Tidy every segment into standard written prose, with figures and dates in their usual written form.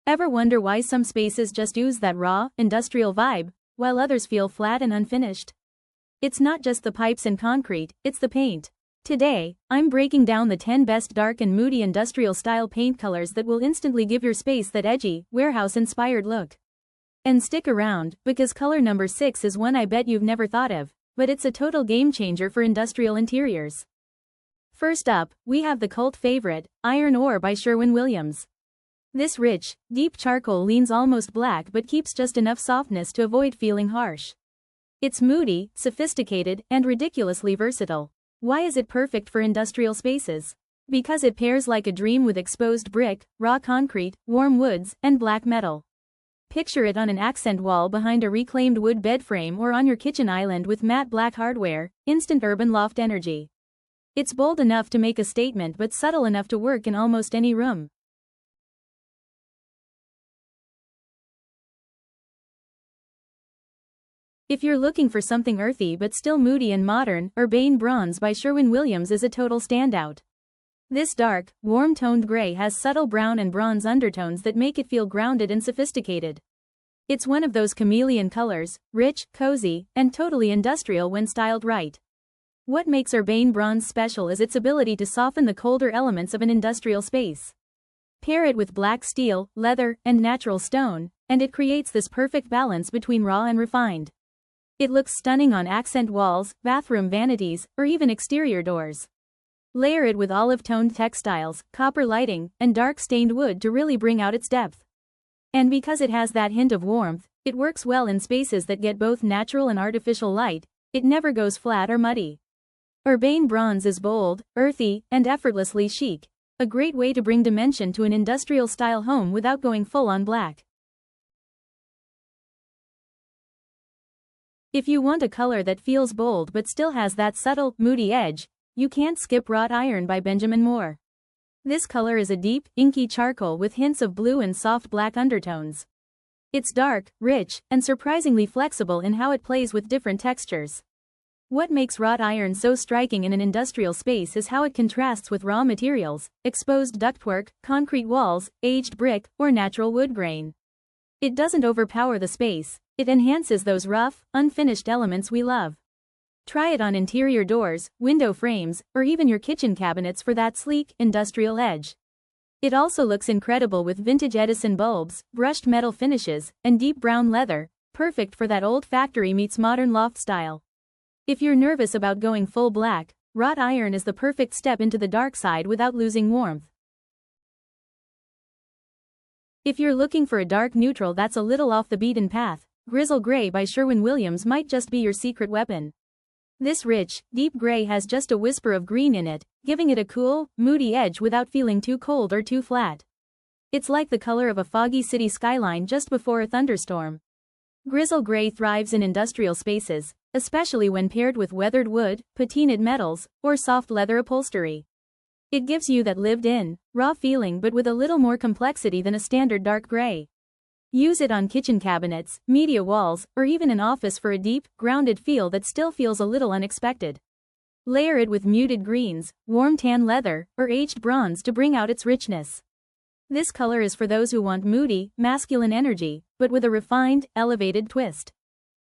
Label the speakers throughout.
Speaker 1: Ever wonder why some spaces just ooze that raw, industrial vibe, while others feel flat and unfinished? It's not just the pipes and concrete, it's the paint. Today, I'm breaking down the 10 best dark and moody industrial-style paint colors that will instantly give your space that edgy, warehouse-inspired look. And stick around, because color number 6 is one I bet you've never thought of, but it's a total game-changer for industrial interiors. First up, we have the cult favorite, Iron Ore by Sherwin-Williams. This rich, deep charcoal leans almost black but keeps just enough softness to avoid feeling harsh. It's moody, sophisticated, and ridiculously versatile. Why is it perfect for industrial spaces? Because it pairs like a dream with exposed brick, raw concrete, warm woods, and black metal. Picture it on an accent wall behind a reclaimed wood bed frame or on your kitchen island with matte black hardware, instant urban loft energy. It's bold enough to make a statement but subtle enough to work in almost any room. If you're looking for something earthy but still moody and modern, Urbane Bronze by Sherwin-Williams is a total standout. This dark, warm-toned gray has subtle brown and bronze undertones that make it feel grounded and sophisticated. It's one of those chameleon colors, rich, cozy, and totally industrial when styled right. What makes Urbane Bronze special is its ability to soften the colder elements of an industrial space. Pair it with black steel, leather, and natural stone, and it creates this perfect balance between raw and refined. It looks stunning on accent walls, bathroom vanities, or even exterior doors. Layer it with olive-toned textiles, copper lighting, and dark stained wood to really bring out its depth. And because it has that hint of warmth, it works well in spaces that get both natural and artificial light. It never goes flat or muddy. Urbane Bronze is bold, earthy, and effortlessly chic. A great way to bring dimension to an industrial-style home without going full-on black. If you want a color that feels bold but still has that subtle, moody edge, you can't skip Wrought Iron by Benjamin Moore. This color is a deep, inky charcoal with hints of blue and soft black undertones. It's dark, rich, and surprisingly flexible in how it plays with different textures. What makes wrought iron so striking in an industrial space is how it contrasts with raw materials, exposed ductwork, concrete walls, aged brick, or natural wood grain. It doesn't overpower the space. It enhances those rough, unfinished elements we love. Try it on interior doors, window frames, or even your kitchen cabinets for that sleek, industrial edge. It also looks incredible with vintage Edison bulbs, brushed metal finishes, and deep brown leather, perfect for that old factory meets modern loft style. If you're nervous about going full black, wrought iron is the perfect step into the dark side without losing warmth. If you're looking for a dark neutral that's a little off the beaten path, Grizzle Gray by Sherwin-Williams might just be your secret weapon. This rich, deep gray has just a whisper of green in it, giving it a cool, moody edge without feeling too cold or too flat. It's like the color of a foggy city skyline just before a thunderstorm. Grizzle Gray thrives in industrial spaces, especially when paired with weathered wood, patinaed metals, or soft leather upholstery. It gives you that lived-in, raw feeling but with a little more complexity than a standard dark gray. Use it on kitchen cabinets, media walls, or even an office for a deep, grounded feel that still feels a little unexpected. Layer it with muted greens, warm tan leather, or aged bronze to bring out its richness. This color is for those who want moody, masculine energy, but with a refined, elevated twist.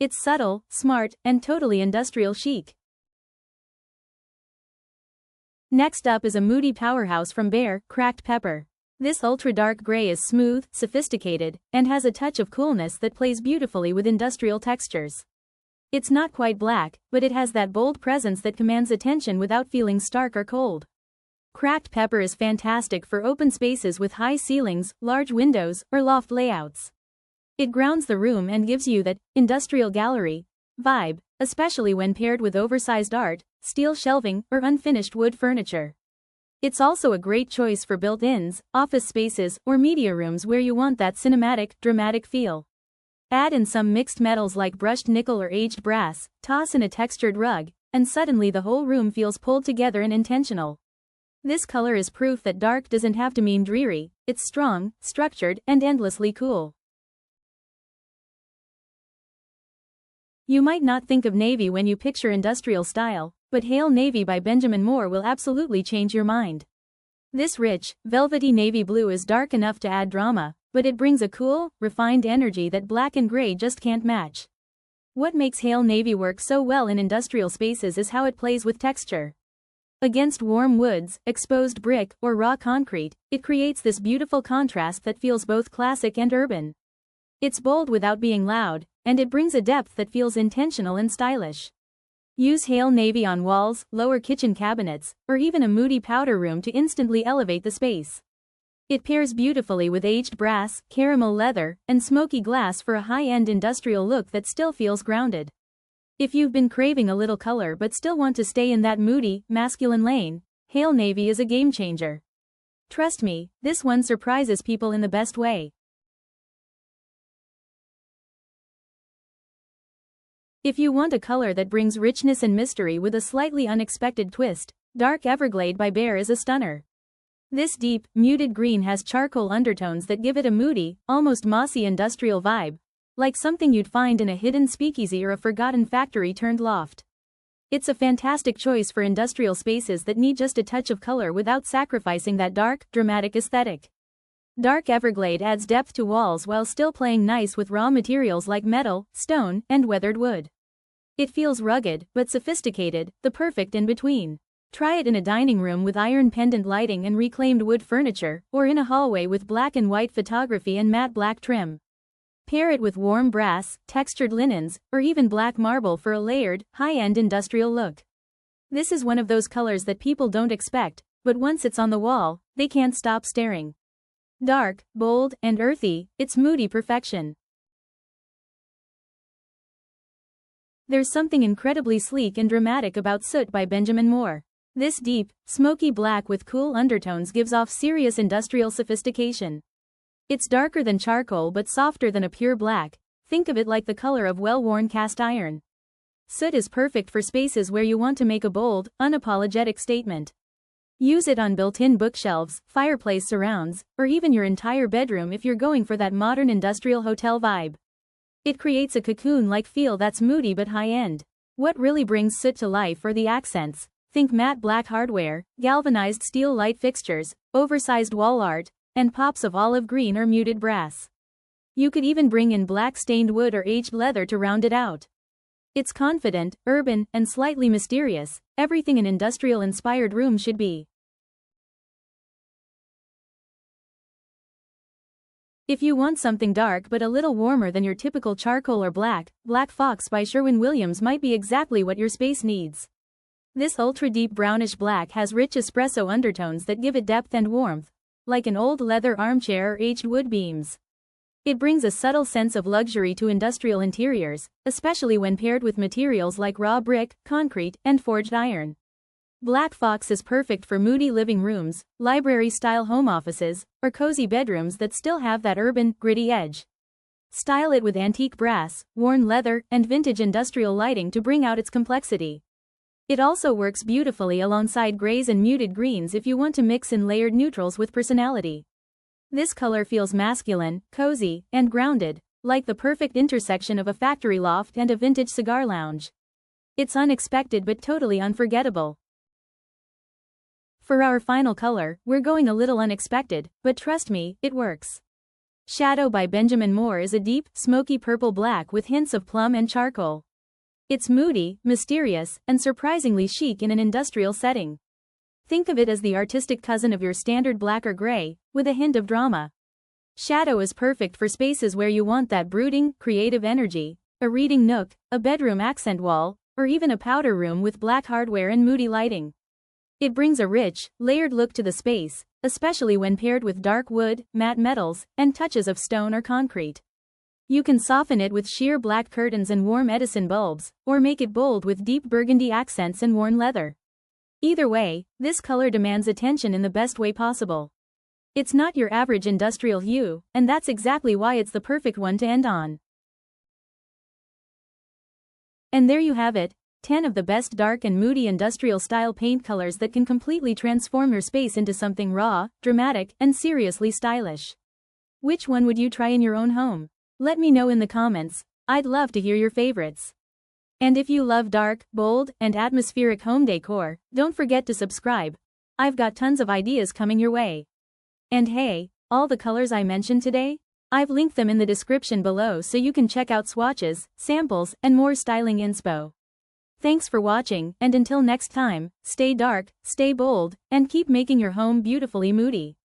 Speaker 1: It's subtle, smart, and totally industrial chic. Next up is a moody powerhouse from Behr, Cracked Pepper. This ultra-dark gray is smooth, sophisticated, and has a touch of coolness that plays beautifully with industrial textures. It's not quite black, but it has that bold presence that commands attention without feeling stark or cold. Cracked Pepper is fantastic for open spaces with high ceilings, large windows, or loft layouts. It grounds the room and gives you that industrial gallery vibe, especially when paired with oversized art, steel shelving, or unfinished wood furniture. It's also a great choice for built-ins, office spaces, or media rooms where you want that cinematic, dramatic feel. Add in some mixed metals like brushed nickel or aged brass, toss in a textured rug, and suddenly the whole room feels pulled together and intentional. This color is proof that dark doesn't have to mean dreary, it's strong, structured, and endlessly cool. You might not think of navy when you picture industrial style, but Hail Navy by Benjamin Moore will absolutely change your mind. This rich, velvety navy blue is dark enough to add drama, but it brings a cool, refined energy that black and gray just can't match. What makes Hail Navy work so well in industrial spaces is how it plays with texture. Against warm woods, exposed brick, or raw concrete, it creates this beautiful contrast that feels both classic and urban. It's bold without being loud, and it brings a depth that feels intentional and stylish. Use Hail Navy on walls, lower kitchen cabinets, or even a Moody powder room to instantly elevate the space. It pairs beautifully with aged brass, caramel leather, and smoky glass for a high-end industrial look that still feels grounded. If you've been craving a little color but still want to stay in that moody, masculine lane, Hail Navy is a game changer. Trust me, this one surprises people in the best way. If you want a color that brings richness and mystery with a slightly unexpected twist, Dark Everglade by Behr is a stunner. This deep, muted green has charcoal undertones that give it a moody, almost mossy industrial vibe, like something you'd find in a hidden speakeasy or a forgotten factory turned loft. It's a fantastic choice for industrial spaces that need just a touch of color without sacrificing that dark, dramatic aesthetic. Dark Everglade adds depth to walls while still playing nice with raw materials like metal, stone, and weathered wood. It feels rugged, but sophisticated, the perfect in-between. Try it in a dining room with iron pendant lighting and reclaimed wood furniture, or in a hallway with black and white photography and matte black trim. Pair it with warm brass, textured linens, or even black marble for a layered, high-end industrial look. This is one of those colors that people don't expect, but once it's on the wall, they can't stop staring. Dark, bold, and earthy, it's moody perfection. There's something incredibly sleek and dramatic about Soot by Benjamin Moore. This deep, smoky black with cool undertones gives off serious industrial sophistication. It's darker than charcoal but softer than a pure black. Think of it like the color of well-worn cast iron. Soot is perfect for spaces where you want to make a bold, unapologetic statement. Use it on built-in bookshelves, fireplace surrounds, or even your entire bedroom if you're going for that modern industrial hotel vibe. It creates a cocoon-like feel that's moody but high-end. What really brings Soot to life are the accents. Think matte black hardware, galvanized steel light fixtures, oversized wall art, and pops of olive green or muted brass. You could even bring in black stained wood or aged leather to round it out. It's confident, urban, and slightly mysterious, everything an industrial-inspired room should be. If you want something dark but a little warmer than your typical charcoal or black, Black Fox by Sherwin-Williams might be exactly what your space needs. This ultra-deep brownish black has rich espresso undertones that give it depth and warmth, like an old leather armchair or aged wood beams. It brings a subtle sense of luxury to industrial interiors, especially when paired with materials like raw brick, concrete, and forged iron. Black Fox is perfect for moody living rooms, library-style home offices, or cozy bedrooms that still have that urban, gritty edge. Style it with antique brass, worn leather, and vintage industrial lighting to bring out its complexity. It also works beautifully alongside grays and muted greens if you want to mix in layered neutrals with personality. This color feels masculine, cozy, and grounded, like the perfect intersection of a factory loft and a vintage cigar lounge. It's unexpected but totally unforgettable. For our final color, we're going a little unexpected, but trust me, it works. Shadow by Benjamin Moore is a deep, smoky purple black with hints of plum and charcoal. It's moody, mysterious, and surprisingly chic in an industrial setting. Think of it as the artistic cousin of your standard black or gray, with a hint of drama. Shadow is perfect for spaces where you want that brooding, creative energy, a reading nook, a bedroom accent wall, or even a powder room with black hardware and moody lighting. It brings a rich, layered look to the space, especially when paired with dark wood, matte metals, and touches of stone or concrete. You can soften it with sheer black curtains and warm Edison bulbs, or make it bold with deep burgundy accents and worn leather. Either way, this color demands attention in the best way possible. It's not your average industrial hue, and that's exactly why it's the perfect one to end on. And there you have it, 10 of the best dark and moody industrial style paint colors that can completely transform your space into something raw, dramatic, and seriously stylish. Which one would you try in your own home? Let me know in the comments. I'd love to hear your favorites. And if you love dark, bold, and atmospheric home decor, don't forget to subscribe. I've got tons of ideas coming your way. And hey, all the colors I mentioned today, I've linked them in the description below so you can check out swatches, samples, and more styling inspo. Thanks for watching, and until next time, stay dark, stay bold, and keep making your home beautifully moody.